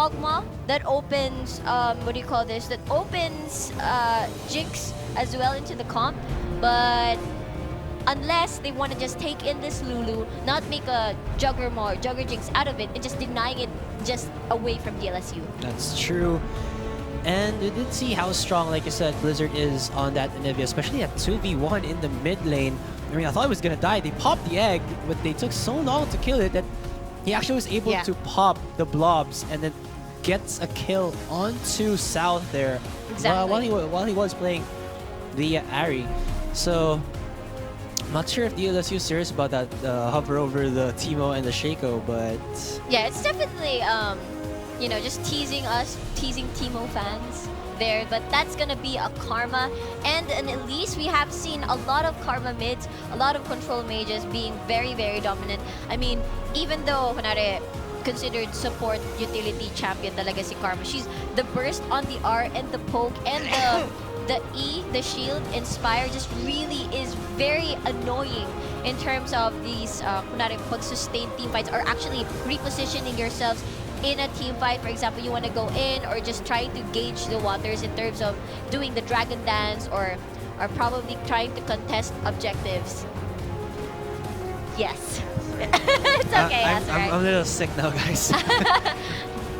Kog'Maw that opens, what do you call this? That opens Jinx as well into the comp, but unless they want to just take in this Lulu, not make a Juggermaw or Jugger Jinx out of it, and just denying it just away from DLSU. That's true. And we did see how strong, like you said, Blizzard is on that Anivia, especially at 2v1 in the mid lane. I mean, I thought it was going to die. They popped the egg, but they took so long to kill it that he actually was able to pop the blobs and then gets a kill onto South there. Exactly. While he was playing the Ahri. So, I'm not sure if DLSU is serious about that hover over the Teemo and the Shaco, but... Yeah, it's definitely, you know, just teasing us, teasing Teemo fans there, but that's gonna be a Karma. And in Elise, we have seen a lot of Karma mids, a lot of control mages being very, very dominant. I mean, even though, kunwari, considered support utility champion talaga si Karma, she's the burst on the R and the poke and the E, the shield, Inspire, just really is very annoying in terms of these, kunwari, pag-sustain team fights or actually repositioning yourselves in a team fight. For example, you want to go in or just trying to gauge the waters in terms of doing the dragon dance or probably trying to contest objectives. Yes. It's okay, that's right. I'm a little sick now, guys.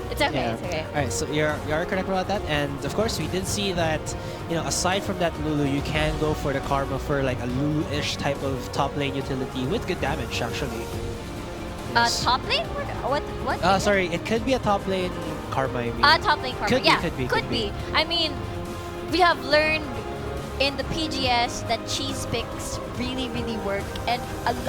It's okay, Yeah. it's okay. Alright, so you are correct about that. And of course, we did see that, you know, aside from that Lulu, you can go for the Karma for like a Lulu-ish type of top lane utility with good damage, actually. Yes. Top lane? What? Sorry, it could be a top lane Karma, I mean. Top lane Karma. Could be, Yeah, could be. I mean, we have learned in the PGS that cheese picks really, really work. And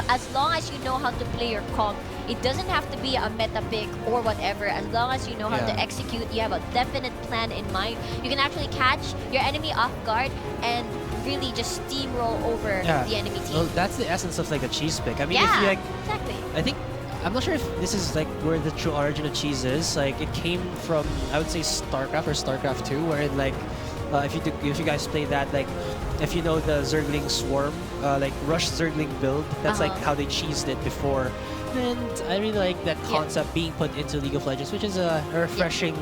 as long as you know how to play your comp, it doesn't have to be a meta pick or whatever. As long as you know how to execute, you have a definite plan in mind, you can actually catch your enemy off guard and really just steamroll over the enemy team. Well, that's the essence of like a cheese pick. I mean, yeah, if you like, exactly. I think, I'm not sure if this is like where the true origin of cheese is. Like, it came from, I would say, StarCraft or StarCraft 2, wherein like, if you guys play that, like, if you know the Zergling Swarm, like Rush Zergling build, that's like how they cheesed it before. And I really like that concept being put into League of Legends, which is a refreshing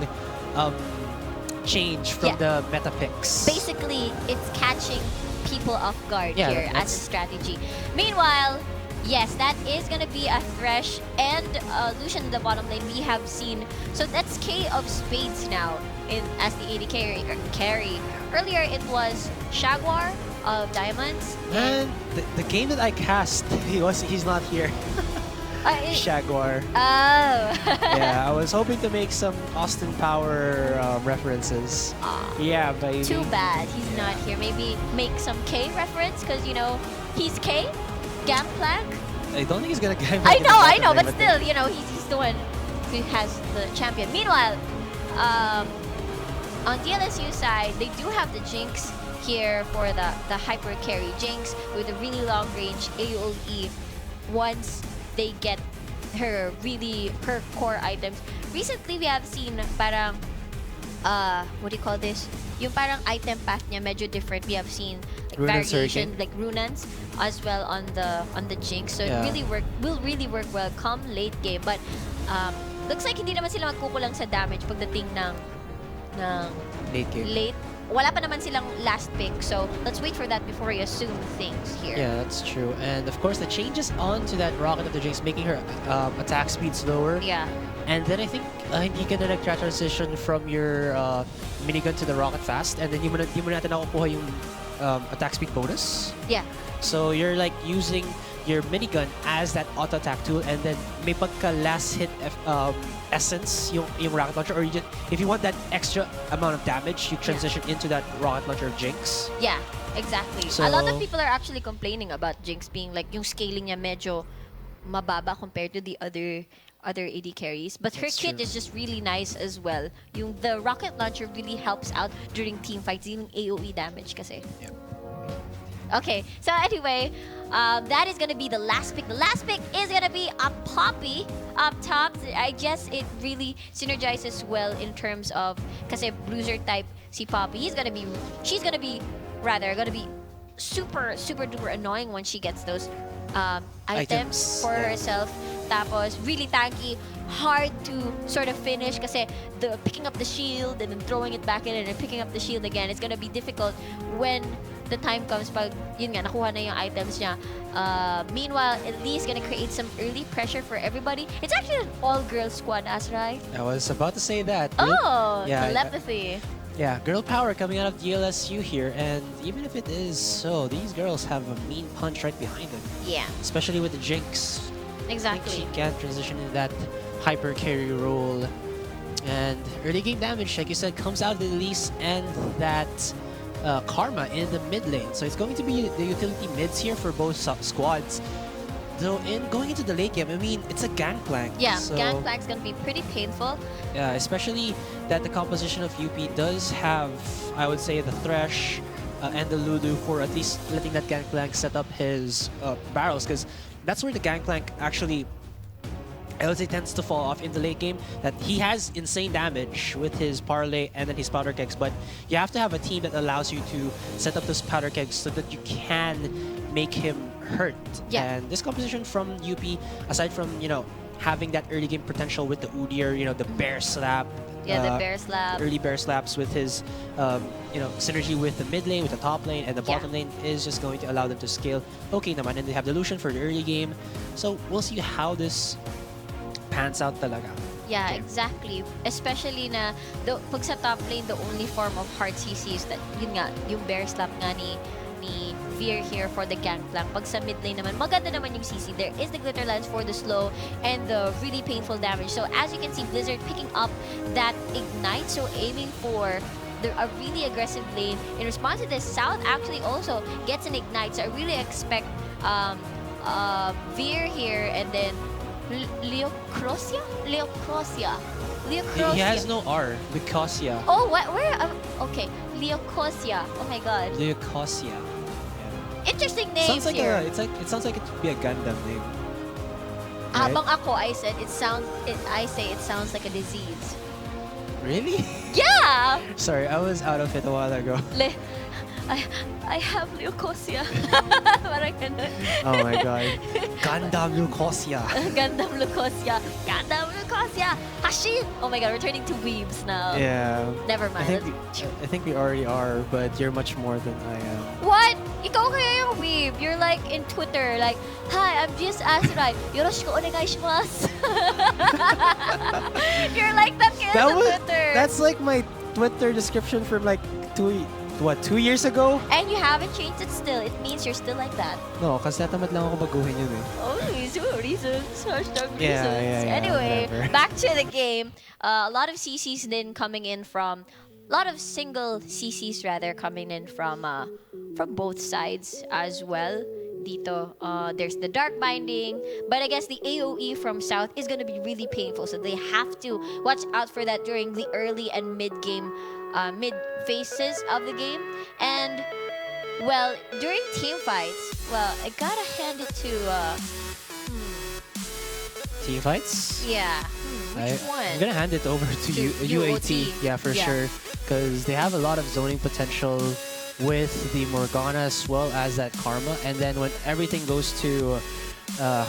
change from the meta picks. Basically, it's catching people off guard here as a strategy. Meanwhile, yes, that is going to be a Thresh and Lucian in the bottom lane we have seen. So that's K of Spades now as the AD carry. Earlier, it was Jaguar of Diamonds. And the game that I cast, he's not here. Jaguar. Oh. Yeah, I was hoping to make some Austin Power references. Yeah, baby. Too bad he's not here. Maybe make some K reference because, you know, he's K. Gangplank. I don't think he's gonna get. I know, but still, you know, he's the one who has the champion. Meanwhile, on DLSU side, they do have the Jinx here for the hyper carry Jinx with a really long range AoE. Once they get her core items. Recently, we have seen parang what do you call this? Yung parang item path niya medyo different. We have seen like variation, like Runans as well on the Jinx. So it will really work well come late game. But looks like hindi naman sila magkukulang sa damage pagdating ng late game. Wala pa naman silang last pick, so let's wait for that before we assume things here. Yeah, that's true. And of course, the changes onto that Rocket of the Jinx, making her attack speed slower. Yeah. And then I think hindi ka na nag-transition from your minigun to the Rocket fast, and then hindi mo natin nakukuha yung attack speed bonus. Yeah. So you're like using your minigun as that auto attack tool, and then may pagka last hit essence yung rocket launcher, or if you want that extra amount of damage, you transition into that rocket launcher of Jinx. Yeah, exactly. So, a lot of people are actually complaining about Jinx being like yung scaling niya medyo mababa compared to the other AD carries, but her kit is just really nice as well. The rocket launcher really helps out during team fights, dealing AoE damage kasi. Yeah. Okay, so anyway, that is gonna be the last pick. The last pick is gonna be a Poppy up top. I guess it really synergizes well in terms of kasi bruiser type si Poppy. She's gonna be super duper annoying when she gets those items for herself. Tapos, really tanky, hard to sort of finish kasi the picking up the shield and then throwing it back in and then picking up the shield again, it's gonna be difficult when the time comes pag, yun nga, nakuha na yung items niya. Meanwhile, Elise gonna create some early pressure for everybody. It's actually an all-girl squad, Azrai. I was about to say that. Oh, yeah, telepathy. Yeah, girl power coming out of DLSU here, and even if it is so, these girls have a mean punch right behind them. Yeah, Especially with the Jinx. I exactly. think she can transition into that hyper carry role. And early game damage, like you said, comes out of the Elise and that Karma in the mid lane. So it's going to be the utility mids here for both squads. So in going into the late game, I mean, it's a gangplank. Yeah, so, gangplank's gonna be pretty painful. Yeah, especially that the composition of UP does have, I would say, the Thresh and the Lulu for at least letting that gangplank set up his barrels, because that's where the gangplank actually, I would say, tends to fall off in the late game. That he has insane damage with his parlay and then his powder kegs, but you have to have a team that allows you to set up those powder kegs so that you can make him hurt. Yeah. And this composition from UP, aside from, you know, having that early game potential with the Udyr, you know, the bear slap. Yeah, the bear slap. Early bear slaps with his, you know, synergy with the mid lane, with the top lane, and the bottom lane is just going to allow them to scale. Okay naman, and they have the Lucian for the early game. So we'll see how this pans out talaga. Yeah, Okay. exactly. Especially na, pag sa top lane, the only form of hard CC is that, yun nga, yung bear slap nga ni Veer here for the gangplank. Pag sa mid lane naman, maganda naman yung CC. There is the glitter lance for the slow and the really painful damage. So as you can see, Blizzard picking up that ignite, so aiming for a really aggressive lane. In response to this, South actually also gets an ignite. So I really expect Veer here and then Leocrosia? Leocrosia. Leocrosia. He has no R. Leucosia. Oh, what? Where? Okay, Leocosia. Oh my God. Leucosia. Interesting names Sounds like here. it sounds like it would be a Gundam name. Habang ako, I said I say it sounds like a disease. Really? Yeah. Sorry, I was out of it a while ago. I have leukosia. Parang ganun. Oh my god. Gundam Leucosia. Gundam leukosia. Gundam leukosia. Hashin. Oh my God, we're turning to weebs now. Yeah. Never mind. I think we already are, but you're much more than I am. What? Ikaw kaya yung weeb. You're like in Twitter, like, hi, I'm just Azrai. Yoroshiku onegai shimasu. You're like that kid on Twitter. That's like my Twitter description from like 2 years ago? And you haven't changed it still. It means you're still like that. No, kasi natamad lang ako baguhin yun eh. Oh, reasons. Hashtag reasons. Yeah, Anyway, whatever. back to the game. A lot of CCs then coming in from... A lot of single CCs rather coming in from both sides as well. Dito, there's the dark binding, but I guess the AoE from South is gonna be really painful, so they have to watch out for that during the early and mid phases of the game. And well, during team fights, well, I gotta hand it to Team fights? yeah. Which one? I'm gonna hand it over to UAT. Yeah, for sure. Because they have a lot of zoning potential with the Morgana as well as that Karma. And then when everything goes to... I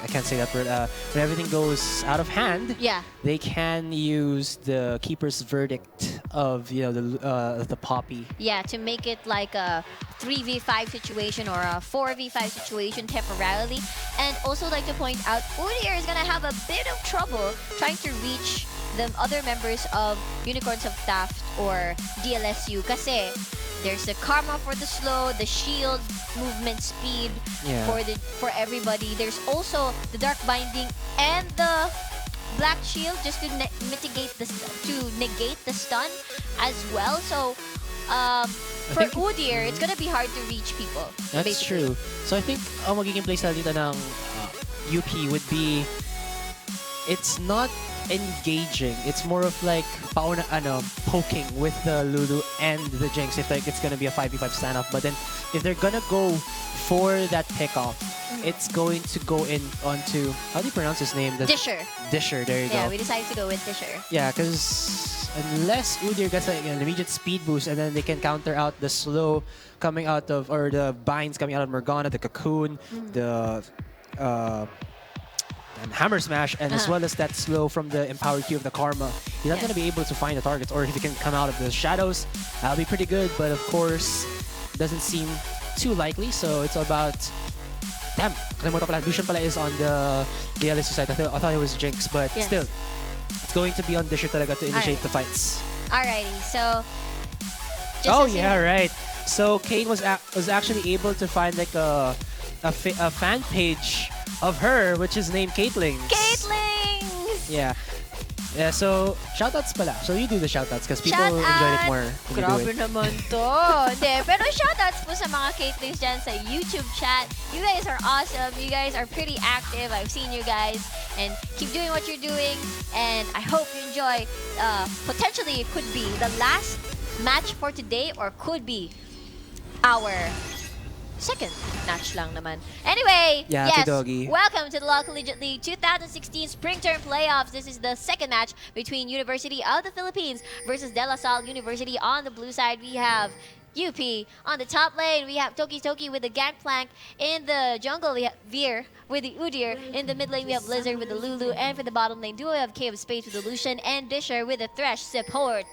can't say that word. When everything goes out of hand, Yeah. they can use the Keeper's Verdict of, you know, the Poppy. Yeah, to make it like a 3v5 situation or a 4v5 situation temporarily. And also like to point out, Udyr is gonna have a bit of trouble trying to reach the other members of Unicorns of Taft or DLSU kasi there's the Karma for the slow, the shield, movement speed Yeah. for everybody. There's also the dark binding and the black shield just to negate the stun as well. So for think- Udyr, it's gonna be hard to reach people. That's basically. true. So I think ang magiging playstyle dito ng UP would be, it's not engaging. It's more of like poking with the Lulu and the Jinx if like it's gonna be a 5v5 standoff. But then if they're gonna go for that pickoff, it's going to go in onto, how do you pronounce his name? Disher. Disher, there you Yeah, go. we decided to go with Disher. Yeah, because unless Udyr gets like an immediate speed boost and then they can counter out the slow coming out of, or the binds coming out of Morgana, the Cocoon, the and hammer smash, and as well as that slow from the empowered Q of the Karma, you're not Yeah. going to be able to find the targets. Or if you can come out of the shadows, that'll be pretty good. But of course, doesn't seem too likely. So it's all about. Damn, kalimutan pala. Lucian pala is on the DLSU side. I thought it was Jinx, but Yeah. still, it's going to be on Disher talaga to initiate Alright. the fights. Alrighty, so. Just Oh as you- yeah, right. So Kane was actually able to find like a fan page of her, which is named Caitlyn's. Caitlyn's! Yeah. Yeah, so shoutouts pala. So you do the shoutouts because people enjoy it Shoutout! more when you Grabe do it. naman to. Hindi, pero shoutouts po sa mga Caitlyn's dyan sa YouTube chat. You guys are awesome. You guys are pretty active. I've seen you guys. And keep doing what you're doing. And I hope you enjoy. Potentially, it could be the last match for today or could be our second match lang naman. Anyway, Yeah, yes, Doggy. welcome to the LCL Collegiate League 2016 Spring Term Playoffs. This is the second match between University of the Philippines versus DLSU University. On the blue side, we have UP. On the top lane, we have Toki Toki with the Gangplank. In the jungle, we have Veer with the Udyr. In the mid lane, we have Blizzard with the Lulu. And for the bottom lane duo, we have Cave of Spades with the Lucian and Disher with the Thresh support.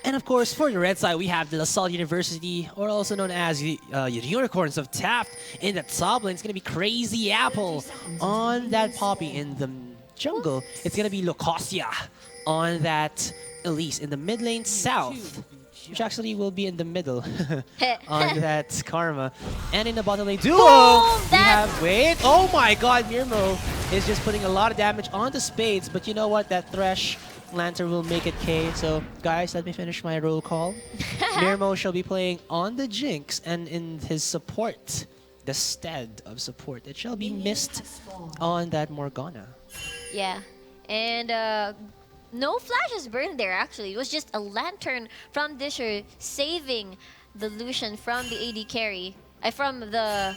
And of course, for the red side, we have the LaSalle University, or also known as the Unicorns of Taft. In the top lane, it's going to be Crazy Apple. On that Poppy in the jungle, it's going to be Locosia. On that Elise in the mid lane south, which actually will be in the middle on that Karma. And in the bottom lane duo, Boom! we have, wait, oh my god, Mirmo is just putting a lot of damage onto Spades, but you know what, that Thresh Lantern will make it K. So guys, let me finish my roll call. Mirmo shall be playing on the Jinx, and in his support, the stead of support, it shall be missed on that Morgana. Yeah, and no flashes burned there actually. It was just a lantern from Disher saving the Lucian from the AD carry, from the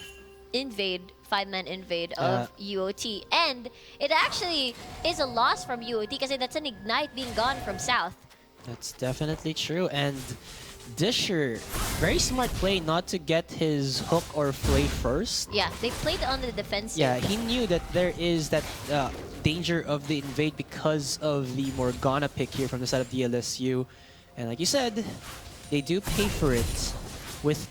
invade, 5-man invade of UOT. And it actually is a loss from UOT because that's an ignite being gone from south. That's definitely true. And Disher, very smart play not to get his hook or flay first. Yeah, they played on the defensive. Yeah, he knew that there is that danger of the invade because of the Morgana pick here from the side of DLSU. And like you said, they do pay for it with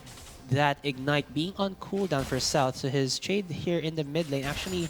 that Ignite being on cooldown for South. So his trade here in the mid lane actually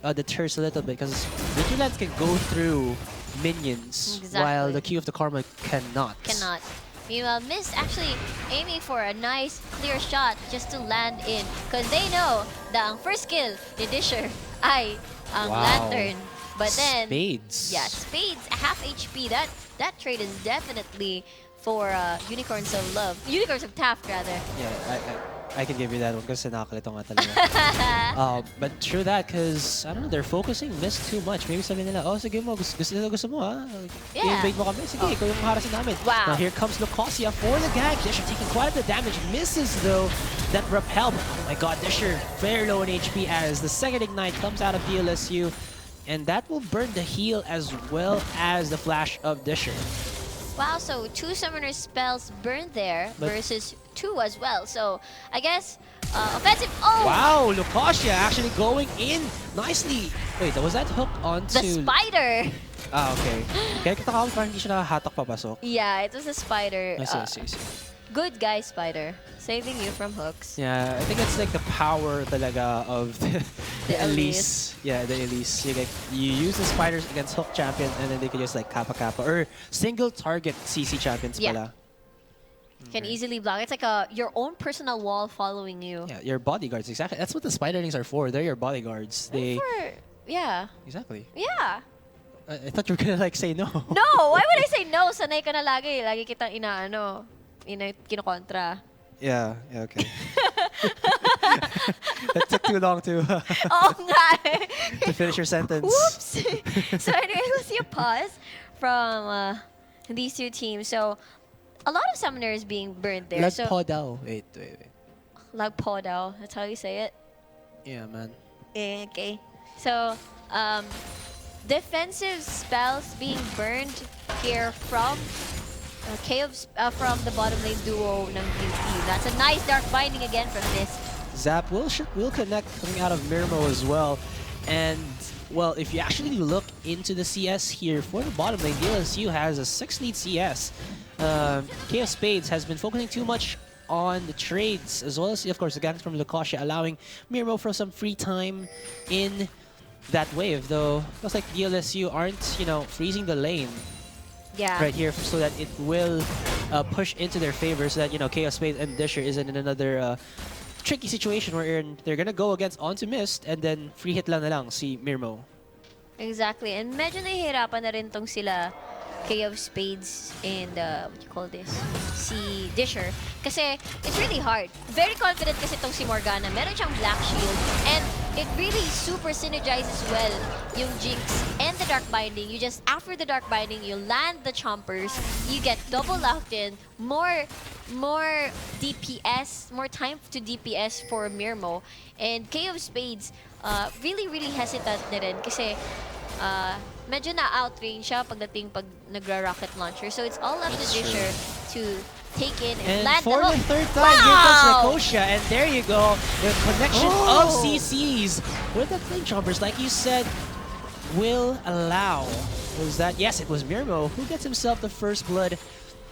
deters a little bit because Vigilance can go through minions while the Q of the Karma cannot. Cannot. Meanwhile, Mist actually aiming for a nice clear shot just to land in because they know that ang first kill ni Disher ay ang Lantern. But then, Spades. yeah, Spades, half HP. That trade is definitely for Unicorns of Love. Unicorns of Taft, rather. Yeah, I can give you that one kasi nakakalito nga talaga. But true that because, I don't know, they're focusing Mist too much. Maybe sabi nila, oh, sige mo, gusto mo ha. Yeah. I-invade mo kami. Sige, ikaw yung harasin namin. Wow. Now here comes Locosia for the gag. Disher taking quite a bit of damage. Misses though that repel. Oh my god, Disher very low in HP as the second Ignite comes out of DLSU. And that will burn the heal as well as the flash of Disher. Wow, so 2 Summoner spells burned there versus 2 as well. So I guess offensive. Oh! Wow, Locosia actually going in nicely. Wait, was that hook onto... The spider! Ah, okay. Kaya kita ka parang hindi siya nakahatak papasok. Yeah, it was a spider. I see. Good guy spider. Saving you from hooks. Yeah, I think it's like the power talaga of the Elise. Yeah, the Elise. You use the spiders against hook champion and then they can just like kappa or single target CC champions pala. Can easily block. It's like your own personal wall following you. Yeah, your bodyguards, exactly. That's what the spiderlings are for. They're your bodyguards. Yeah. Exactly. Yeah. I thought you were gonna like say no. No! Why would I say no? Sanay ka na lagi. Lagi kitang kinokontra. Yeah, okay. That took too long to to finish your sentence. Whoops! So anyway, we'll see a pause from these two teams. So a lot of summoners being burned there. So Lagpo Wait. Lagpo daw. That's how you say it? Yeah, man. Okay. So defensive spells being burned here from from the bottom lane duo ng UP. That's a nice dark binding again from this. Zap will connect coming out of Mirmo as well. And, well, if you actually look into the CS here for the bottom lane, DLSU has a 6 lead CS. KO Spades has been focusing too much on the trades, as well as, of course, the ganks from Lucasia, allowing Mirmo for some free time in that wave. Though, looks like DLSU aren't, you know, freezing the lane right here so that it will push into their favor, so that, you know, KO Spades and Disher isn't in another tricky situation where they're gonna go against onto Mist and then free hit lang na lang si Mirmo. Exactly. And medyo nahihirapan na rin tong sila King of Spades and what you call this? Si Disher. Kasi it's really hard. Very confident kasi tong si Morgana. Meron siyang Black Shield and it really super synergizes well yung Jinx and the Dark Binding. You just, after the Dark Binding, you land the Chompers, you get double locked in, more DPS, more time to DPS for Mirmo. And King of Spades, really hesitant na rin kasi medyo na-outrange siya pagdating pag nagra-rocket launcher. So it's all up to Disher to take in and land for the the third time, here comes Lucasia, and there you go. The connection of CCs with the Flame Chompers, like you said, will allow. Was that? Yes, it was Mirmo who gets himself the first blood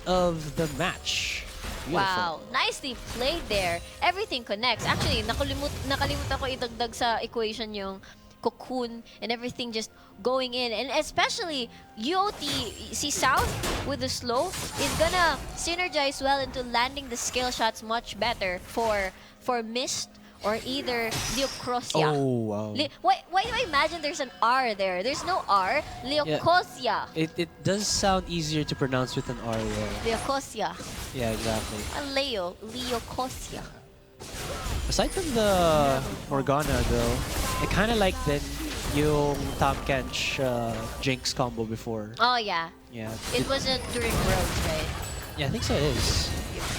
of the match. Beautiful. Wow, nicely played there. Everything connects. Actually, nakalimutan ko idagdag sa equation yung cocoon and everything just going in, and especially UOT, see South with the slow is gonna synergize well into landing the skill shots much better for Mist or either Leocosia. Oh wow! Why do I imagine there's an R there? There's no R. Leocosia. Yeah. It does sound easier to pronounce with an R. Leocosia. Yeah, exactly. Leocosia. Aside from the Morgana though, I kind of like yung Tom Kench Jinx combo before. Oh yeah. Yeah. It wasn't during Worlds, right? Yeah, I think so it is.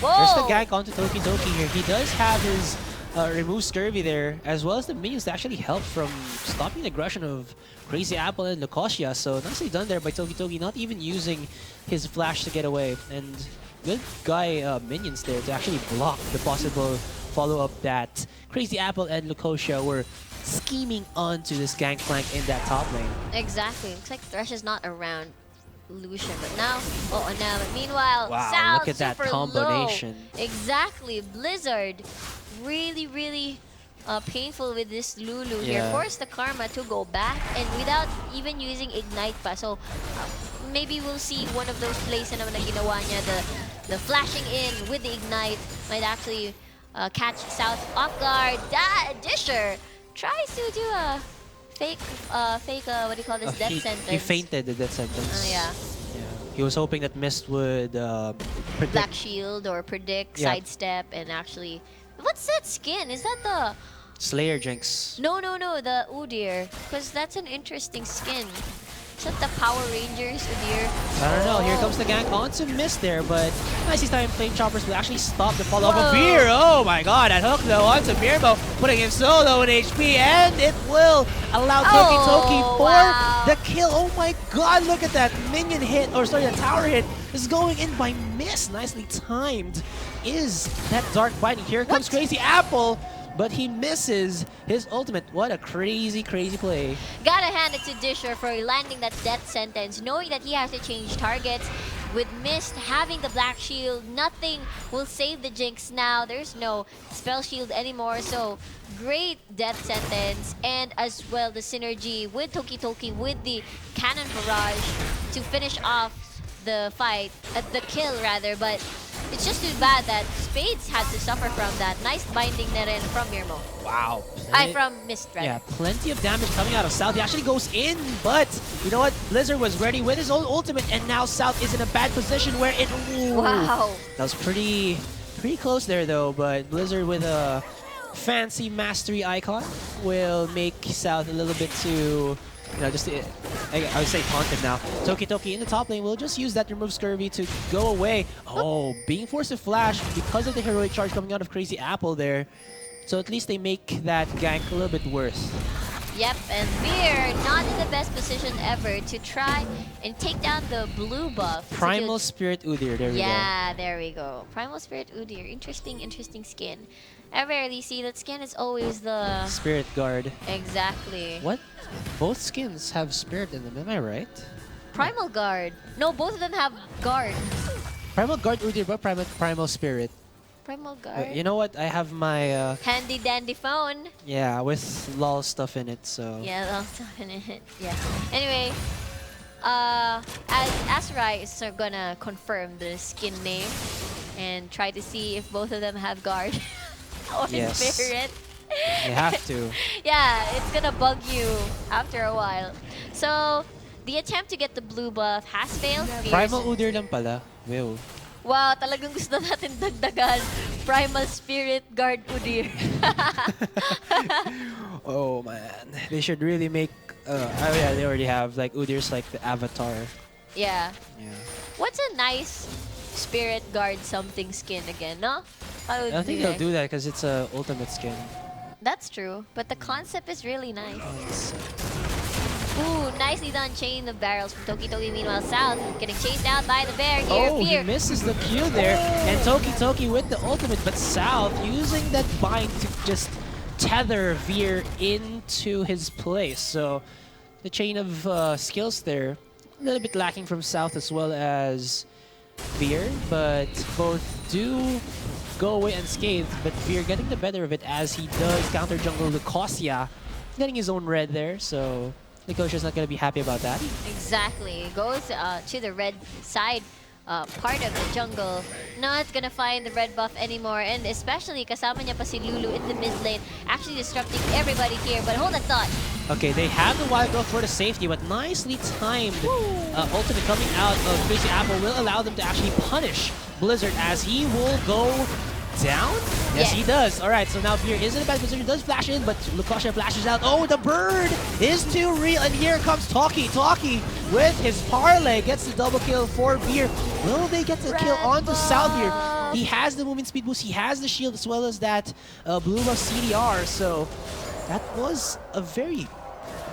Whoa! There's the gank onto Toki here. He does have his remove Scurvy there, as well as the minions to actually help from stopping the aggression of Crazy Apple and Lucasia. So nicely done there by Toki, not even using his flash to get away. And good guy minions there to actually block the possible follow-up that Crazy Apple and Lucasia were scheming onto this gangplank in that top lane. Exactly. Looks like Thresh is not around Lucian, but now, meanwhile, Wow, Sal, look at that super combination. Low. Exactly. Blizzard, really painful with this Lulu here. Force the Karma to go back and without even using Ignite pa. So maybe we'll see one of those plays na naman na ginawa niya, the flashing in with the Ignite might actually catch South off guard. Disher tries to do a fake, what do you call this, death sentence. He fainted the death sentence. Yeah. He was hoping that Mist would predict. Black Shield or predict, sidestep, and actually... What's that skin? Is that the... Slayer Jinx. No, the Udyr. Because that's an interesting skin. Is that the Power Rangers Udyr? I don't know. Here comes the gank onto Mist there, but nicely time Flame Choppers will actually stop the follow-up of Beer. Oh my god, that hook though onto Mirmo, putting him so low in HP, and it will allow Toki for the kill. Oh my god, look at that minion hit, or sorry, the tower hit is going in by Mist. Nicely timed is that Dark Binding. Here comes Crazy Apple, but he misses his ultimate. What a crazy play. Gotta hand it to Disher for landing that death sentence, knowing that he has to change targets. With Mist having the Black Shield, nothing will save the Jinx now. There's no spell shield anymore, so great death sentence. And as well, the synergy with Toki with the Cannon Barrage to finish off the fight, the kill rather, but it's just too bad that Spades had to suffer from that. Nice binding na rin from Mirmo. Wow. From Mist, rather. Yeah, plenty of damage coming out of South. He actually goes in, but you know what? Blizzard was ready with his own ultimate, and now South is in a bad position where it... Ooh, wow. That was pretty close there, though, but Blizzard with a fancy mastery icon will make South a little bit too... You know, just I would say taunted now. Toki in the top lane will just use that remove Scurvy to go away. Oh, being forced to flash because of the heroic charge coming out of Crazy Apple there. So at least they make that gank a little bit worse. Yep, and we're not in the best position ever to try and take down the blue buff. Primal Spirit Udyr, there we go. Yeah, there we go. Primal Spirit Udyr. Interesting skin. I rarely see that skin. It's always the... Spirit Guard. Exactly. What? Both skins have Spirit in them, am I right? Primal Guard. No, both of them have Guard. Primal Guard Udyr, but Primal Spirit. Primal Guard. You know what? I have my... Handy dandy phone. yeah, with LOL stuff in it, so... Yeah, that's stuff in it. Yeah. Anyway, as Azurai is gonna confirm the skin name and try to see if both of them have Guard or Yes. Spirit. You have to. Yeah, it's gonna bug you after a while. So, the attempt to get the blue buff has failed. Primal Udyr lang pala. Wow. Wow, talagang gusto natin dagdagan. Primal Spirit Guard Udyr. Oh man, they should really make... oh yeah, they already have. Like, Udyr's like the avatar. Yeah. Yeah. What's a nice Spirit Guard something skin again, no? I don't think they'll do that because it's a ultimate skin. That's true, but the concept is really nice. Ooh, nicely done chain of barrels from Toki Toki. Meanwhile, South getting chased out by the bear here. Oh, he misses the Q there. And Toki Toki with the ultimate, but South using that bind to just tether Veer into his place. So the chain of skills there, a little bit lacking from South as well as Veer, but both do go away unscathed, but Veer getting the better of it as he does counter jungle Lucasia, getting his own red there, so Nicosia's not going to be happy about that. Exactly. Goes to the red side part of the jungle. Not gonna find the red buff anymore, and especially kasama niya pa si Lulu in the mid lane, actually disrupting everybody here. But hold that thought. Okay, they have the wild growth for the safety, but nicely timed ultimate coming out of Crazy Apple will allow them to actually punish Blizzard as he will go down? Yes, he does. All right, so now Veer is in a bad position. He does flash in, but Lucasia flashes out. Oh, the bird is too real. And here comes Talkie. Talkie with his parlay gets the double kill for Veer. Will they get the kill onto South here? He has the movement speed boost. He has the shield as well as that blue buff CDR. So that was a very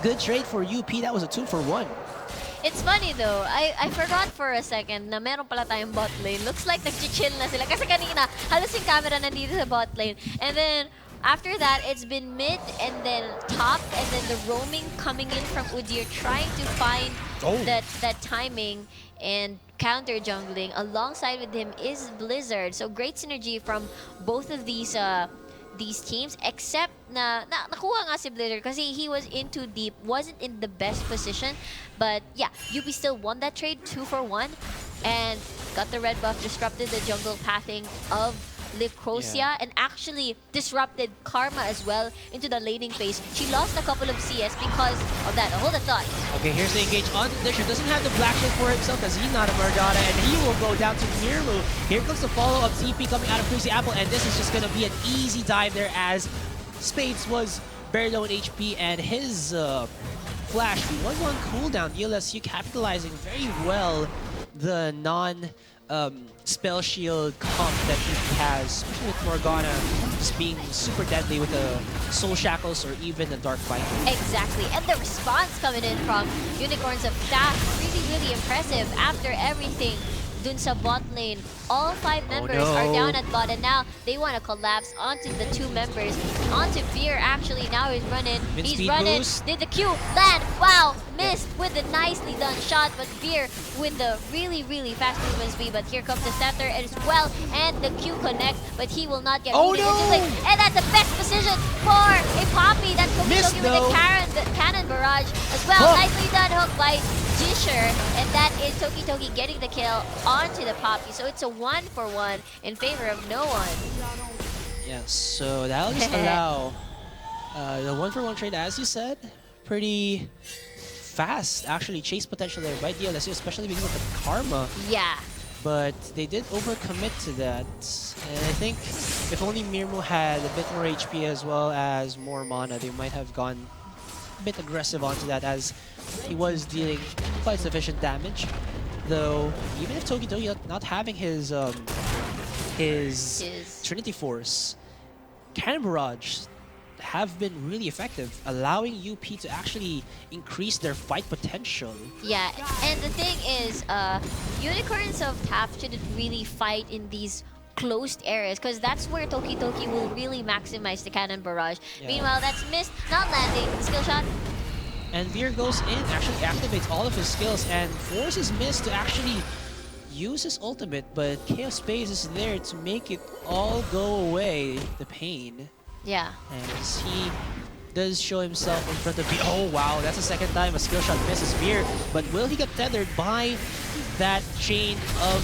good trade for UP. That was a 2-for-1. It's funny though, I forgot for a second na meron pala tayong bot lane. Looks like nag-chill na sila. Kasi kanina, halos yung camera nandito sa bot lane. And then, after that, it's been mid and then top and then the roaming coming in from Udyr trying to find that timing and counter jungling. Alongside with him is Blizzard. So great synergy from both of these teams, except na nakuha nga si Blizzard kasi he was in too deep, wasn't in the best position. But yeah, UP still won that trade 2-for-1 and got the red buff, disrupted the jungle pathing of Licosia and actually disrupted Karma as well into the laning phase. She lost a couple of CS because of that. Hold the thought. Okay, here's the engage on Disher. Doesn't have the black shield for himself as he's not a Murdana, and he will go down to Mirmu. Here comes the follow-up TP coming out of Crazy Apple, and this is just going to be an easy dive there as Spades was very low in HP, and his flash was on cooldown. DLSU capitalizing very well the spell shield comp that he has, especially with Morgana just being super deadly with the Soul Shackles or even the Dark Fight. Exactly, and the response coming in from Unicorns of Shaft, really impressive after everything. Dun sa bot lane, all 5 members are down at bot, and now they want to collapse onto the 2 members. Onto Veer, actually, now he's running. He's running, did the Q, land, wow, missed with the nicely done shot, but Veer with the really fast movement speed, but here comes the Scepter as well, and the Q connects, but he will not get and that's the best position for a Poppy. That's Toki Toki with the cannon barrage as well. Nicely done hook by Disher, and that is Toki Toki getting the kill onto the Poppy. So it's a 1-for-1 in favor of no one. Yes, so that'll just allow the 1-for-1 trade, as you said, pretty fast actually chase potential there by DLSU, especially because of the Karma. Yeah. But they did overcommit to that, and I think if only Mirmu had a bit more HP as well as more mana, they might have gone a bit aggressive onto that, as he was dealing quite sufficient damage. Though, even if Toki Toki not having his Trinity Force, Cannon Barrage have been really effective, allowing UP to actually increase their fight potential. Yeah, and the thing is, Unicorns of Taft shouldn't really fight in these closed areas because that's where Toki Toki will really maximize the cannon barrage. Yeah. Meanwhile, that's missed, not landing the skill shot. And Veer goes in, actually activates all of his skills and forces Mist to actually use his ultimate, but Chaos Space is there to make it all go away, the pain. Yeah. As he does show himself in front of Veer. Oh wow, that's the second time a skill shot misses Veer, but will he get tethered by that chain of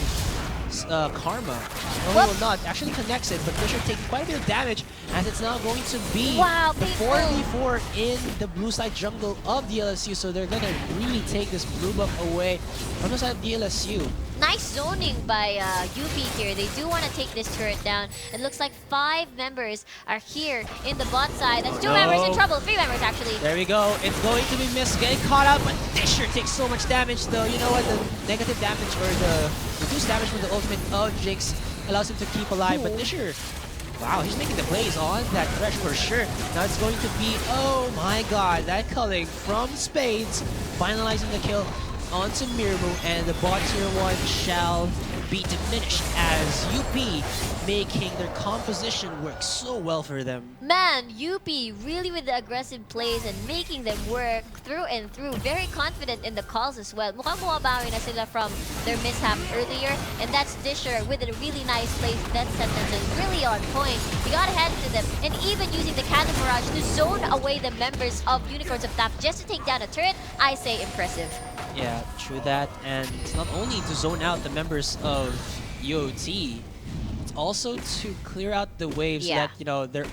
Karma? No, he will not. Actually connects it, but Fisher taking quite a bit of damage as it's now going to be the 4v4 in the blue side jungle of DLSU, so they're gonna really take this blue buff away from the side of DLSU. Nice zoning by UP here. They do want to take this turret down. It looks like 5 members are here in the bot side. That's 2 members in trouble. 3 members, actually. There we go. It's going to be Mist getting caught up, but Disher takes so much damage, though. You know what? The negative damage or the reduced damage from the ultimate of Jinx allows him to keep alive, but Disher, wow, he's making the plays on that Thresh for sure. Now it's going to be, oh my god, that culling from Spades, finalizing the kill onto Mirmu, and the bot tier 1 shall be diminished as UP making their composition work so well for them. Man, UP really with the aggressive plays and making them work through and through. Very confident in the calls as well. Mukhang bumabawi na sila from their mishap earlier, and that's Disher with a really nice place. Death sentence is really on point. He got ahead to them, and even using the cannon barrage to zone away the members of Unicorns of Taft just to take down a turret. I say impressive. Yeah, true that. And not only to zone out the members of UOT, it's also to clear out the waves so that, you know, their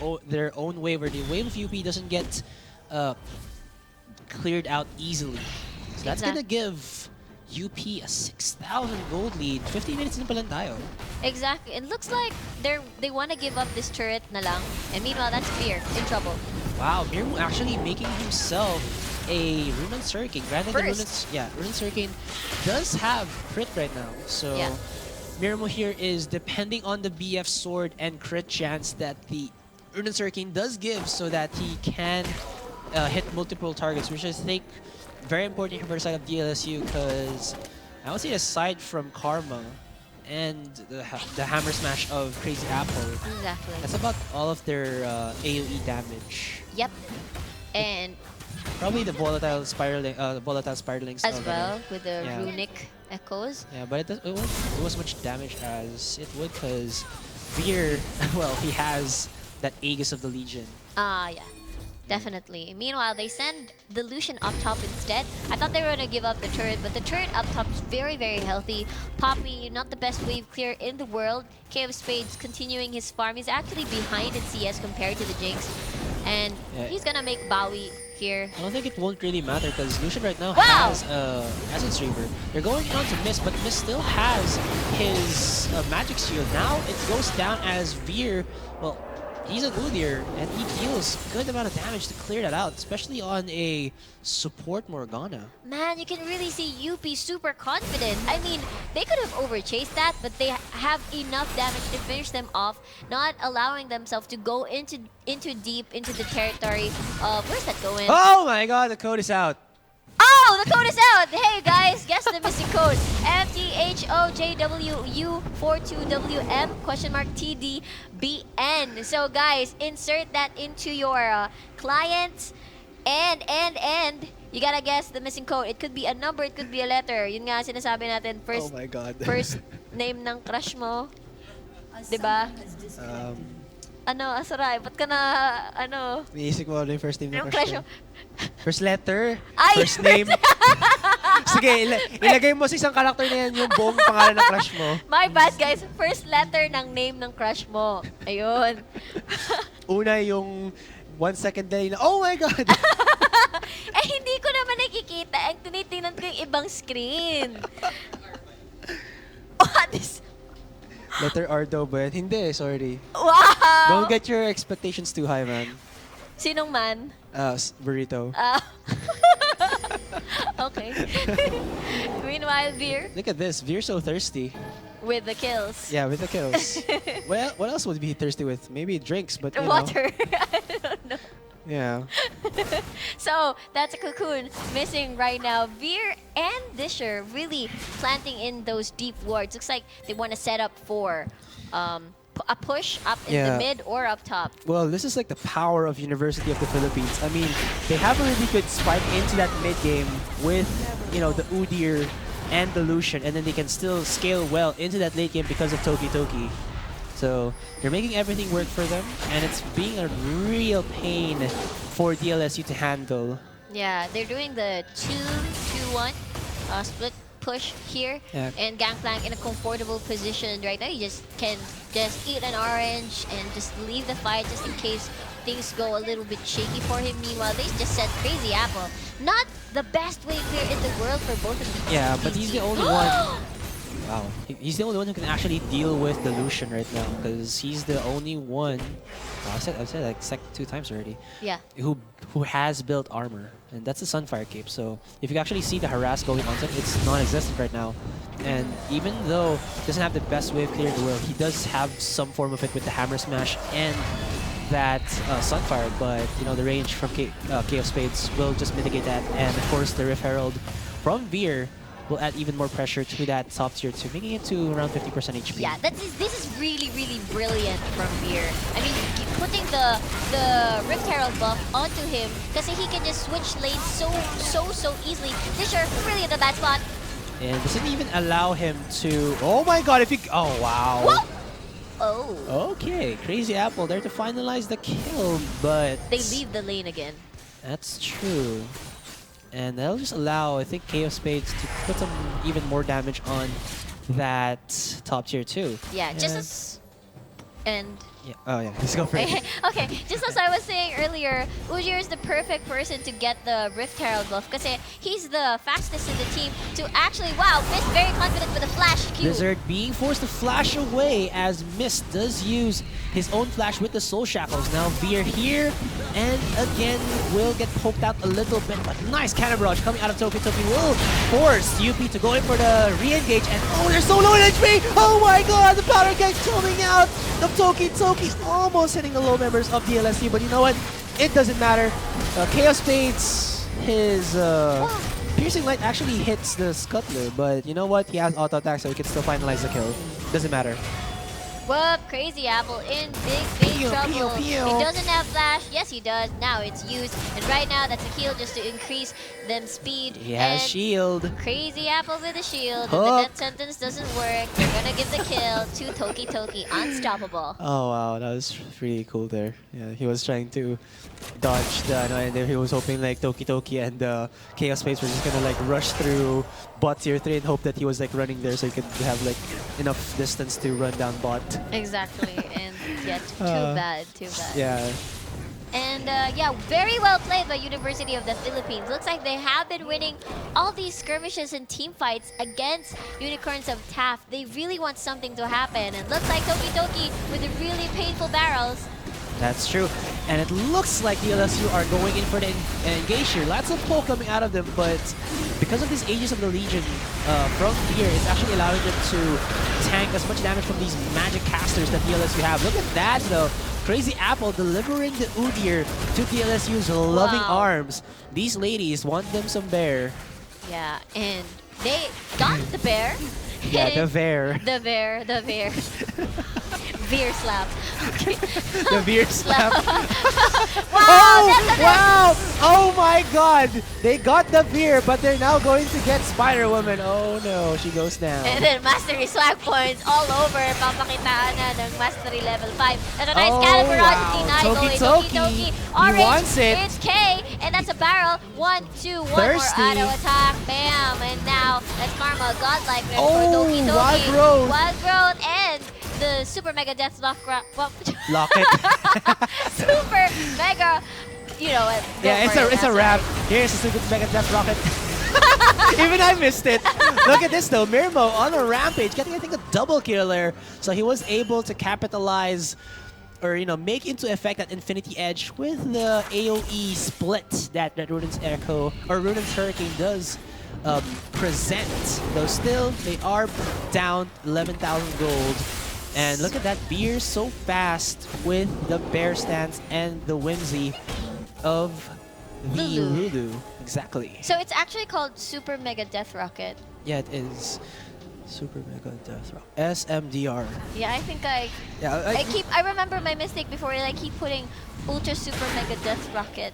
own wave or the wave of UP doesn't get cleared out easily. So that's gonna give UP a 6,000 gold lead. 15 minutes in pa lang tayo. Exactly. It looks like they want to give up this turret na lang. And meanwhile, that's Fear in trouble. Wow, Mirmu actually making himself a Rune Circuit. Granted, Rune Circuit does have crit right now. So Mirmu here is depending on the BF sword and crit chance that the Rune Circuit does give so that he can hit multiple targets, which I think very important for the side of DLSU, because I would say aside from Karma and the hammer smash of Crazy Apple, that's about all of their AoE damage. Yep. And probably the volatile spiralings as well with the runic echoes. Yeah, but it won't do as much damage as it would because Veer, well, he has that Aegis of the Legion. Yeah. Definitely. Meanwhile, they send the Lucian up top instead. I thought they were going to give up the turret, but the turret up top is very, very healthy. Poppy, not the best wave clear in the world. King of Spades continuing his farm. He's actually behind in CS compared to the Jinx. And he's going to make Bowie here. I don't think it won't really matter because Lucian right now has Acid Streamer. They're going on to Mist, but Mist still has his Magic Shield. Now it goes down as Veer, well, he's an Udyr, and he deals a good amount of damage to clear that out, especially on a support Morgana. Man, you can really see UP super confident. I mean, they could have overchased that, but they have enough damage to finish them off, not allowing themselves to go into deep into the territory of... Where's that going? Oh my god, the code is out. Oh, the code is out! Hey guys, guess the missing code. FTHOJWU42WM ? So guys, insert that into your clients and you gotta guess the missing code. It could be a number, it could be a letter. Yun nga sinasabi natin, oh my god. First name ng crush mo. Diba? Ano, Asaray, ba't ka na, ano? Niisip mo yung first name ng crush mo. First letter, first name. Sige, ilagay mo sa isang character na yan yung buong pangalan ng crush mo. My bad, guys. First letter ng name ng crush mo. Ayun. Una yung 1 second delay na, oh my god! Eh, hindi ko naman nakikita. Ang tinitingnan ko yung ibang screen. What is... Letter R daw ba yan? Hindi, sorry. Wow! Don't get your expectations too high, man. Sinong man? Burrito. Okay. Meanwhile, Veer. Look at this. Veer's so thirsty. with the kills. Yeah, with the kills. Well, what else would be thirsty with? Maybe drinks, but you know. Water. I don't know. Yeah. So that's a Cocoon missing right now. Veer and Disher really planting in those deep wards. Looks like they want to set up for a push up in the Yeah. mid or up top. Well, this is like the power of University of the Philippines. I mean, they have a really good spike into that mid game with, you know, the Udyr and the Lucian, and then they can still scale well into that late game because of Toki Toki. So they're making everything work for them, and it's being a real pain for DLSU to handle. Yeah, they're doing the 2-2-1 split push here, Yeah. and Gangplank in a comfortable position right now. You just can just eat an orange and just leave the fight just in case things go a little bit shaky for him. Meanwhile, they just said Crazy Apple. Not the best way clear in the world for both of these. Yeah, but these he's the teams. only one. Wow, he's the only one who can actually deal with the Lucian right now, because he's the only one. I've said like 2 times already. Yeah. Who has built armor, and that's the Sunfire Cape. So if you actually see the harass going on, it's non-existent right now. And even though he doesn't have the best wave clear in the world, he does have some form of it with the Hammer Smash and that Sunfire. But you know, the range from K of Spades will just mitigate that, and of course the Rift Herald from Veer will add even more pressure to that top tier 2, making it to around 50% HP. Yeah, this is really, really brilliant from Veer. I mean, putting the Rift Herald buff onto him, because he can just switch lanes so easily. Disher really at the bad spot. And doesn't even allow him to... Oh my god, if you... Oh, wow. Whoa! Oh. Okay, Crazy Apple there to finalize the kill, but... They leave the lane again. That's true. And that'll just allow, I think, K of Spades to put some even more damage on that top tier 2. Yeah, just as... And... Yeah. Oh yeah, let's go for it. Okay, just as I was saying earlier, Udyr is the perfect person to get the Rift Herald buff because he's the fastest in the team to actually, wow, Mist very confident with a flash Q. Blizzard being forced to flash away as Mist does use his own flash with the Soul Shackles. Now Veer here, and again will get poked out a little bit, but nice cannon barrage coming out of Toki Toki will force UP to go in for the re-engage, and oh, they're so low in HP! Oh my god, the powder keg coming out of Toki Toki, almost hitting the low members of DLSU, but you know what? It doesn't matter. Chaos Spades, his Piercing Light actually hits the Scuttler, but you know what? He has auto attack, so he can still finalize the kill. Doesn't matter. Whoop, Crazy Apple in big trouble. He doesn't have flash. Yes, he does. Now it's used. And right now, that's a heal just to increase them speed. He has and shield. Crazy Apple with a shield. Hook. And the death sentence doesn't work. They're going to give the kill to Toki Toki. Unstoppable. Oh, wow. That was really cool there. Yeah, he was trying to dodge the... and then he was hoping like Toki Toki and Chaos Space were just going to like rush through bot tier 3 and hope that he was like running there so he could have like enough distance to run down bot. Exactly, and yeah, too bad. Yeah. And yeah, very well played by University of the Philippines. Looks like they have been winning all these skirmishes and team fights against Unicorns of Taft. They really want something to happen, and looks like Toki Toki with the really painful barrels. That's true. And it looks like DLSU are going in for the engage here. Lots of pull coming out of them, but because of these Aegis of the Legion from here, it's actually allowing them to tank as much damage from these magic casters that DLSU have. Look at that though. Crazy Apple delivering the Udyr to DLSU's loving arms. These ladies want them some bear. Yeah, and they got the bear. Yeah, the bear. The bear. Veer slap. Okay. The Veer slap. Wow! Wow! Oh my god! They got the Veer, but they're now going to get Spider-Woman. Oh no, she goes down. And then Mastery swag points all over. Papakitaan na ng Mastery level 5. That's a nice cannon barrage. Deny going. Toki Toki. Orange. He wants it. It's K. And that's a barrel. 1, 2, 1 Thirsty. more auto attack. Bam. And now that's Karma. Godlike for Oh, Toki Toki. Wild Growth. Wild Growth and the Super Mega Death Locket. Super Mega, you know what? Yeah, it's a wrap. Here's the Super Mega Death Rocket. Even I missed it. Look at this though, Mirmo on a rampage, getting I think a double kill there. So he was able to capitalize, or you know, make into effect that Infinity Edge with the AOE split that Runan's Echo or Runan's Hurricane does. present. Though still, they are down 11,000 gold. And look at that, Beer so fast with the bear stance and the whimsy of the Lulu. Exactly. So it's actually called Super Mega Death Rocket. Yeah, it is. Super Mega Death Rock. SMDR. Yeah, I think Yeah, I remember my mistake before. I keep putting Ultra Super Mega Death Rocket.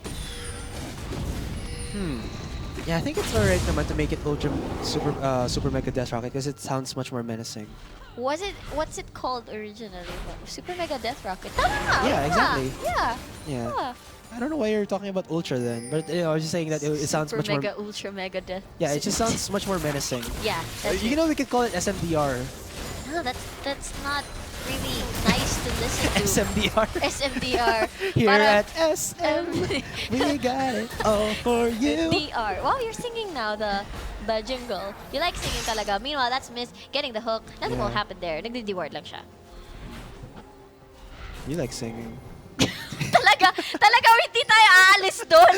Yeah, I think it's alright naman to make it Ultra Super Mega Death Rocket because it sounds much more menacing. What's it called originally? Super Mega Death Rocket. Ah, Yeah, exactly. Yeah. Yeah. Ah. I don't know why you're talking about Ultra then, but I was just saying that it sounds much Super Mega more. Ultra Mega Death. Yeah, it just sounds much more menacing. Yeah. That's You know, we could call it SMDR. no, that's not really nice to listen to. SMDR. SMDR. Here Para- at SM, we got it all for you. DR. Wow, you're singing now the jingle. You like singing talaga. Meanwhile, that's Miss getting the hook. Nothing will Yeah. happen there. Nagdi-word lang siya. You like singing. Talaga hindi tayo aalis doon.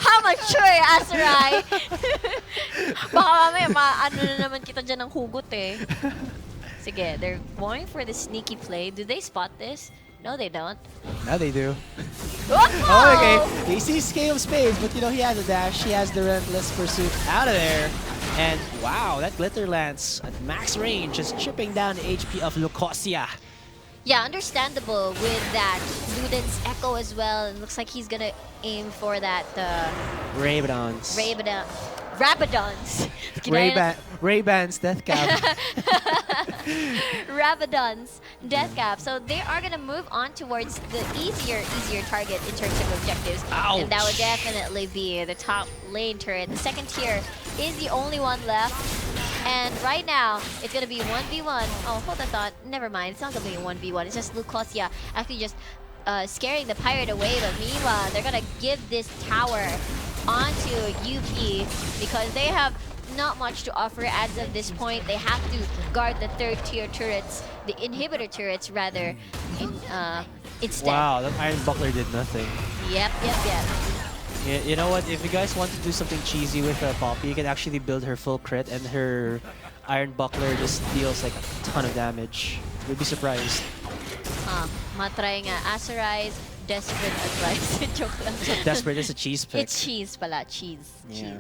How mature, Asarai. Baka mamaya ano na naman kita dyan ng hugot eh. Sige, they're going for the sneaky play. Do they spot this? No, they don't. Now they do. Oh, Oh, okay. He sees King of Spades, but you know, he has a dash. He has the Relentless Pursuit out of there. And wow, that Glitter Lance at max range is chipping down the HP of Lucosia. Yeah, understandable with that Luden's Echo as well. It looks like he's gonna aim for that Rabadons. Rabadons. Ray-Ban's Death Cap. Rabadons Death Cap. So they are gonna move on towards the easier target in terms of objectives. Ouch. And that would definitely be the top lane turret. The second tier is the only one left. And right now, it's gonna be 1v1. Oh, hold on thought. Never mind. It's not gonna be a 1v1. It's just Lucosia actually just scaring the pirate away. But meanwhile, they're gonna give this tower onto UP because they have not much to offer as of this point. They have to guard the third tier turrets, the inhibitor turrets rather, instead. Wow, that Iron Buckler did nothing. Yep. You know what? If you guys want to do something cheesy with Poppy, you can actually build her full crit and her Iron Buckler just deals like a ton of damage. You'd be surprised. Matry nga. Asurai's desperate advice. Joke lang. Desperate is a cheese pick. It's cheese pala. Cheese. Yeah.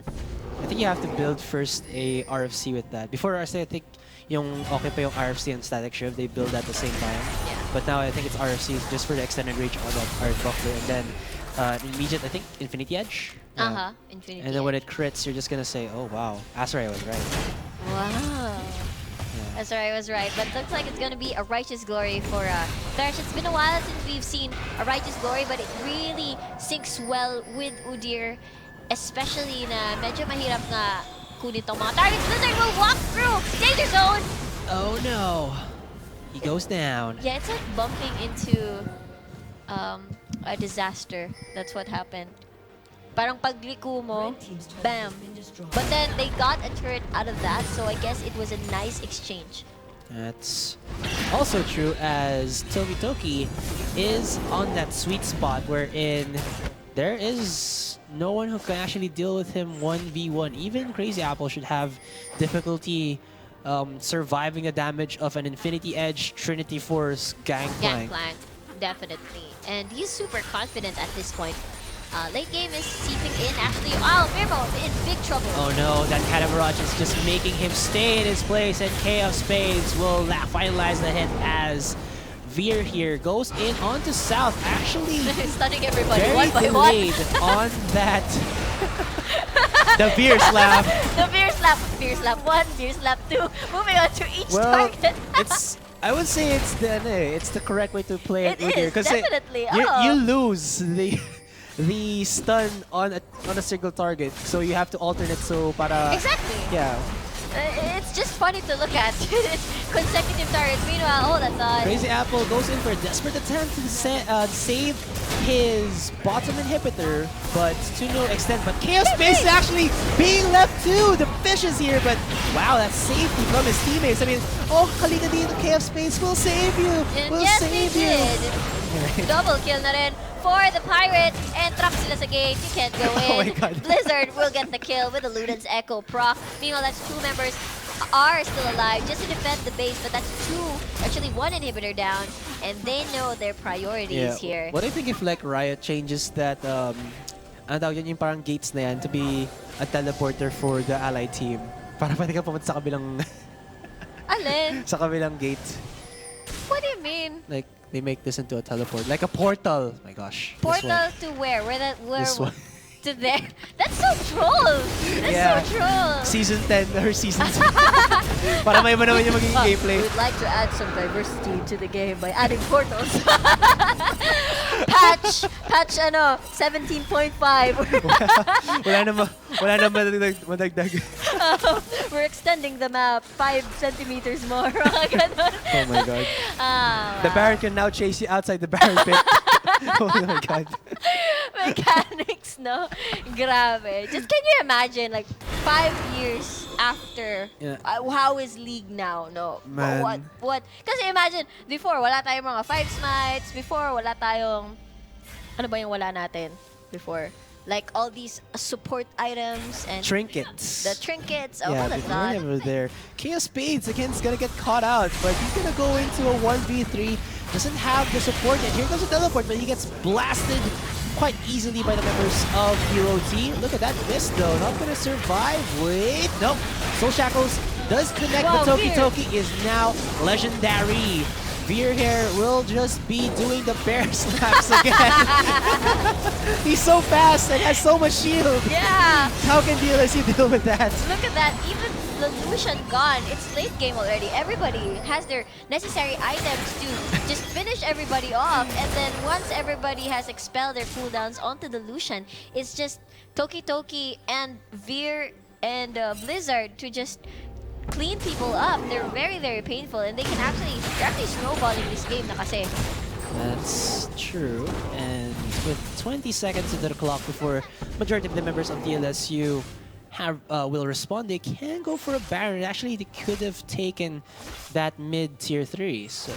I think you have to build first a RFC with that. Before RFC, I think yung okay pa yung RFC and Static Shiv, they build at the same time. Yeah. But now I think it's RFC just for the extended reach on that Iron Buckler. And then immediate, I think, Infinity Edge. Yeah. Infinity And then when Edge. it crits, you're just gonna say, oh wow, Asarai was right. Wow. Yeah. Asarai was right, but looks like it's gonna be a Righteous Glory for Thresh. It's been a while since we've seen a Righteous Glory, but it really syncs well with Udyr, especially na medyo mahirap nga kunin tong mga targets. Blizzard will walk through Danger Zone! Oh no. He goes down. Yeah, it's like bumping into a disaster. That's what happened. Parang pagliko mo, bam. But then they got a turret out of that, so I guess it was a nice exchange. That's also true as Toki is on that sweet spot wherein there is no one who can actually deal with him 1v1. Even Crazy Apple should have difficulty surviving the damage of an Infinity Edge, Trinity Force, Gangplank. Gangplank, definitely. And he's super confident at this point. Late game is seeping in actually. Oh, Mirmo in big trouble. Oh no, that Cat of Mirage is just making him stay in his place, and K of Spades will finalize the hit as Veer here goes in onto South. Actually, Stunning everybody very one by delayed one. on that. The Veer slap. The Veer slap 1, Veer slap 2. Moving on to each Well, target. I would say it's the correct way to play it. It is, definitely. You lose the stun on a single target, so you have to alternate. So para Exactly. yeah. It's just funny to look at. Consecutive targets. Meanwhile, oh, that's Crazy Apple goes in for a desperate attempt to save his bottom inhibitor, but to no extent. But Chaos Space is actually being left too. The fish is here, but wow, that's safety from his teammates. I mean, oh, Kalina D, the Chaos Space will save you. And Will yes, save they you. did. Double kill na rin for the Pirates, and trap sila sa gate. You can't go in. Oh my God. Blizzard will get the kill with the Luden's Echo proc. Meanwhile, that's 2 members are still alive just to defend the base, but that's 2, actually 1 inhibitor down, and they know their priorities here. What do you think if like Riot changes that, ano tawag yun, yung parang gates na yan to be a teleporter for the allied team? Para pwede ka pumunta sa kabilang, Alin? sa kabilang gate. What do you mean? Like, they make this into a teleport. Like a portal. Oh my gosh. Portal to where? Where This one. to there? That's so troll! That's so troll! Season 10 or Season 2. Para may iba naman yung magiging gameplay. We'd like to add some diversity to the game by adding portals. Patch 17.5. wala na madagdag. We're extending the map 5 centimeters more. Ganon. Oh my God. The Wow. Baron can now chase you outside the Baron pit. Oh my God. Mechanics, no? Grabe. Just can you imagine, like, 5 years after, how is League now, no? Man. What? Kasi imagine, before, wala tayong mga 5 smites. Before, wala tayong, ano ba yung wala natin before? Like, all these support items and Trinkets. the trinkets. Oh, Yeah, what a they thought. were there. King of Spades, again, is gonna get caught out, but he's gonna go into a 1v3. Doesn't have the support yet. Here comes a teleport, but he gets blasted quite easily by the members of Hero T. Look at that miss, though. Not gonna survive. Wait, nope. Soul Shackles does connect, Wow, but Toki Veer. Toki is now legendary. Veer here will just be doing the bear slaps again. He's so fast and has so much shield. Yeah. How can DLSU deal with that? Look at that. Even the Lucian gone. It's late game already. Everybody has their necessary items to just finish everybody off. And then once everybody has expelled their cooldowns onto the Lucian, it's just Toki Toki and Veer and Blizzard to just clean people up. They're very, very painful, and they're actually snowballing this game na kasi. That's true. And with 20 seconds into the clock before majority of the members of DLSU will respond, they can go for a Baron. Actually, they could have taken that mid tier 3. So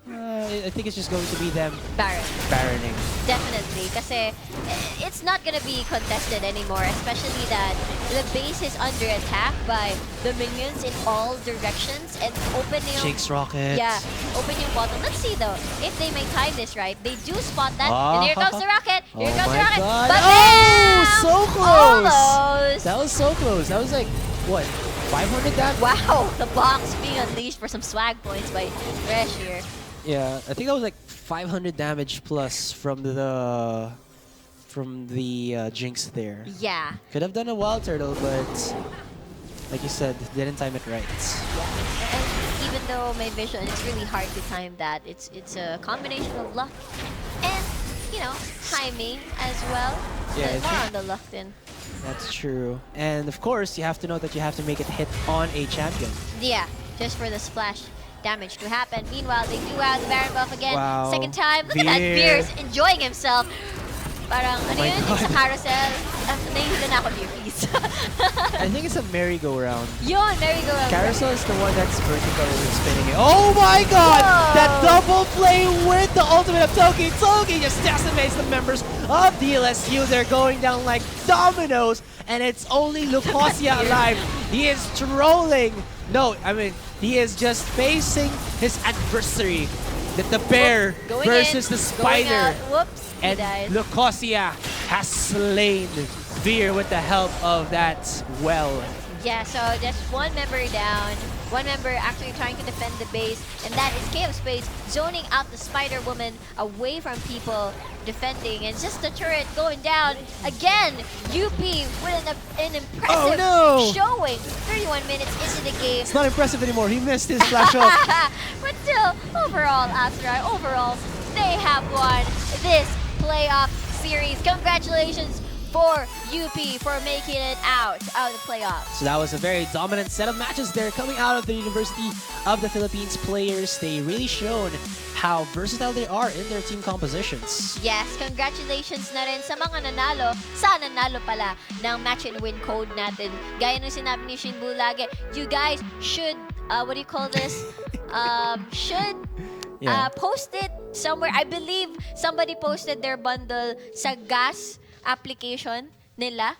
I think it's just going to be them Baroning. Definitely, kasi it's not gonna be contested anymore, especially that the base is under attack by the minions in all directions and open yung... Jake's Rocket. Yeah, open yung bottom. Let's see though, if they may time this right. They do spot that, and here comes the rocket! Here comes the rocket! God. But so close! almost! That was so close. That was like, what, 500 damage? Wow, the box being unleashed for some swag points by Resh here. Yeah, I think that was like 500 damage plus from the Jinx there. Yeah. Could have done a wild turtle, but like you said, didn't time it right. Yeah. And even though my vision, it's really hard to time that. It's a combination of luck and, you know, timing as well. Yeah, But more on the luck than... That's true. And of course, you have to know that you have to make it hit on a champion. Yeah, just for the splash damage to happen. Meanwhile, they do have the Baron buff again. Wow. Second time. Look at that, Veer's enjoying himself. Parang, ano my yun? God. Sa carousel. Nahihila na ako, dear, please. I think it's a merry-go-round. Yun, merry-go-round. Carousel is the one that's vertical and spinning it. Oh my God! Whoa. That double play with the ultimate of Toki. Toki just decimates the members of DLSU. They're going down like dominoes, and it's only Lucasia alive. He is trolling. No, I mean, he is just facing his adversary. The bear Going versus in, the spider. Whoops, he And died. Lucasia has slain Veer with the help of that well. Yeah, so just one member down. One member actually trying to defend the base, and that is King of Spades zoning out the Spider Woman away from people defending, and just the turret going down again. UP with an impressive showing. 31 minutes into the game. It's not impressive anymore. He missed his flash up. But still, overall, overall, they have won this playoff series. Congratulations for UP for making it out of the playoffs. So that was a very dominant set of matches there coming out of the University of the Philippines players. They really showed how versatile they are in their team compositions. Yes, congratulations na rin sa mga nanalo, sa nanalo pala ng match and win code natin. Gaya ng sinabi ni Shinbu lagi, you guys should, what do you call this? Should Post it somewhere. I believe somebody posted their bundle sa gas application nila.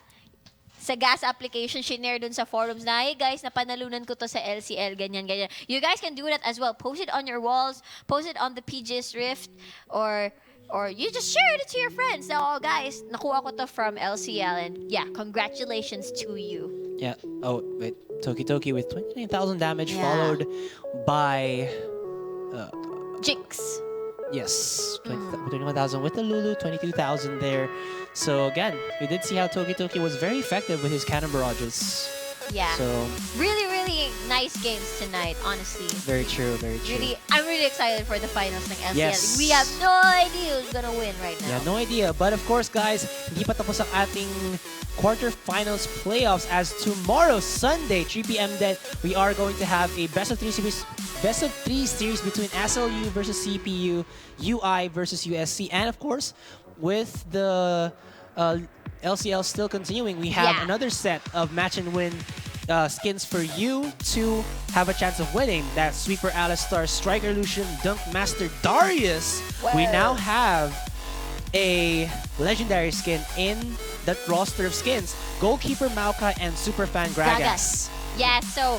Sa gas application, shinare dun sa forums na, hey guys, napanalunan ko to sa LCL, ganyan, ganyan. You guys can do that as well. Post it on your walls, post it on the PG's Rift, or you just share it to your friends. Now, oh, guys, nakuha ko to from LCL, and yeah, congratulations to you. Yeah. Oh, wait. Toki with 29,000 damage, followed by... Jinx. Yes, 21,000 with the Lulu, 22,000 there. So again, we did see how Toki was very effective with his cannon barrages. Yeah. So really, really nice games tonight, honestly. very true, very true. Really, I'm really excited for the finals ng LCL. Yes. We have no idea who's gonna win right now. Yeah, no idea. But of course, guys, hindi pa tapos ang ating quarterfinals playoffs as tomorrow, Sunday, 3 p.m. then we are going to have a best of 3 series between SLU versus CPU, UI versus USC, and of course, with the LCL still continuing, we have another set of match and win skins for you to have a chance of winning. That's Sweeper Alistar, Striker Lucian, Dunk Master Darius. Whoa. We now have a legendary skin in that roster of skins. Goalkeeper Maokai and Superfan Gragas. Yeah, so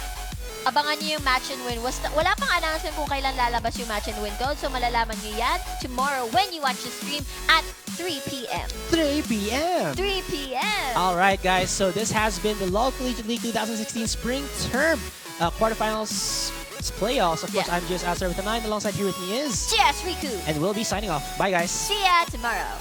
abangan nyo yung match and win. Wala pang announcement kung kailan lalabas yung match and win code. So malalaman nyo yan tomorrow when you watch the stream at 3 p.m. 3 p.m. 3 p.m. All right, guys. So this has been the LoL Collegiate League 2016 Spring Term quarterfinals playoffs. Of course, I'm just Aster with the 9. Alongside here with me is Yes, Riku. and we'll be signing off. Bye, guys. See ya tomorrow.